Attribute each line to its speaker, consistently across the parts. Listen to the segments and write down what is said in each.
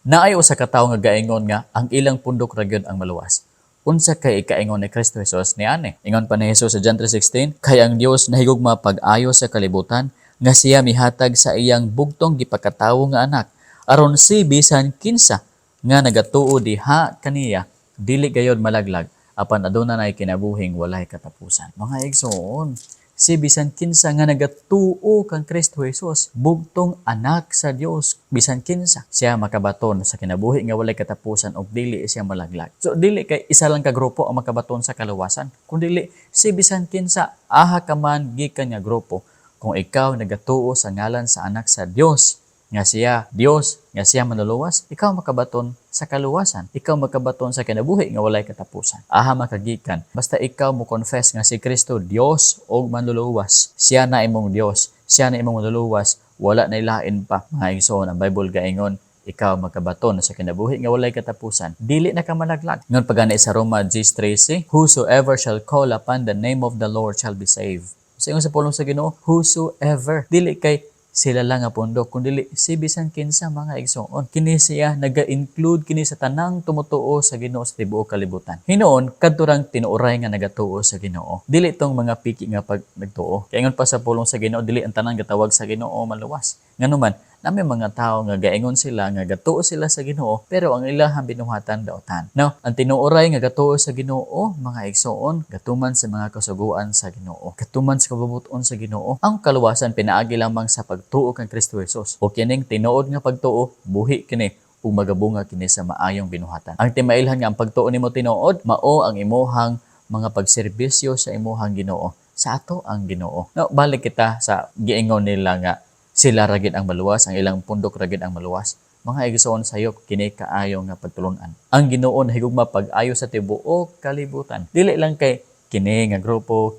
Speaker 1: Naay usa ka tawo nga gaingon nga ang ilang pundok ra gyud ang maluwas. Unsa kay ikaingon ni Kristo Jesus niani? Ingon pa ni Jesus sa John 3:16, kay ang Dios nahigugma pag-ayo sa kalibutan nga siya mihatag sa iyang bugtong gipakatawo nga anak aron si bisan kinsa nga nagatuo diha kaniya dili gayud malaglag apan aduna nay kinabuhing walay katapusan. Mga igsoon, si bisan kinsa nga nagatuo kang Kristo Jesus, bugtong anak sa Dios, bisan kinsa siya makabaton sa kinabuhi nga walay katapusan ug dili siya malaglag. So dili kay isa lang ka grupo ang makabaton sa kaluwasan, kundi si bisan kinsa aha ka man gikan nga grupo. Kung ikaw nagatuo sa ngalan sa anak sa Dios, nga siya Dios, nga siya manluluwas, ikaw makabaton sa kaluwasan. Ikaw makabaton sa kinabuhi nga walay katapusan. Aha makagikan. Basta ikaw mo confess nga si Kristo Dios o manluluwas. Siya na imong Dios. Siya na imong manluluwas. Wala na ilain pa. Mga igsoon, ang Bible gaingon, ikaw makabaton sa kinabuhi nga walay katapusan. Dili na ka malaglag. Ngon pagani sa Roma 10:13, whosoever shall call upon the name of the Lord shall be saved. Sa ingon sa pulong sa Ginoo, whosoever. Dili kay sila lang nga pundok, kundi si bisan kinsa mga igsoon. Kini siya naga-include kini sa tanang tumutuo sa Ginoo sa tibuok kalibutan. Hinoon kadto rang tinuoray nga nagatuo sa Ginoo. Dili tong mga piki nga pag nagtuo. Kay ingon pa sa pulong sa Ginoo, dili ang tanang gatawag sa Ginoo maluwas. Nganuman, nami mga tao nga gaingon sila nga gatuo sila sa Ginoo pero ang ilahang binuhatan daotan. Now, ang tinuoray nga gatuo sa Ginoo, mga igsoon, gatuman sa mga kasuguan sa Ginoo, gatuman sa kabubuton sa Ginoo. Ang kaluwasan pinaagi lamang sa pagtuo kang Kristo Jesus. O kining tinuod nga pagtuo, buhi kini ug magabunga kini sa maayong binuhatan. Ang timailhan nga ang pagtuo nimo tinuod, mao ang imuhang mga pagserbisyo sa imuhang Ginoo. Sa ato ang Ginoo. Now, balik kita sa giingon nila nga sila ragid ang maluwas, ang ilang pundok ragid ang maluwas. Mga igsoon sayop kini kaayo nga pagtulon-an. Ang Ginoo nahigugma pag-ayo sa tibuok kalibutan. Dili lang kay kini nga grupo,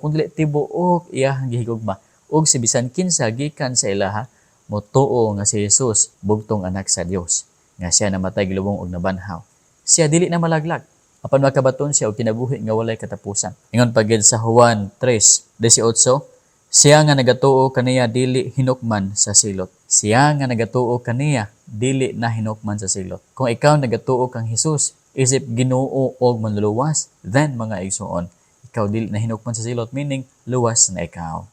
Speaker 1: kundi tibuok iyang gihigugma. Ug si bisan kinsa gikan sa ilaha motuo nga si Jesus bugtong anak sa Dios. Nga siya namatay gilubong og nabanhaw. Siya dili na malaglag. Apan makabaton siya og kinabuhi nga walay katapusan. Ingon pagid sa Juan 3:18, siya nga nagatuo kaniya dili hinukman sa silot. Siya nga nagatuo kaniya dili na hinukman sa silot. Kung ikaw nagatuo kang Jesus, isip Ginoo og manluluwas, then mga igsoon, ikaw dili na hinukman sa silot, meaning luwas na ikaw.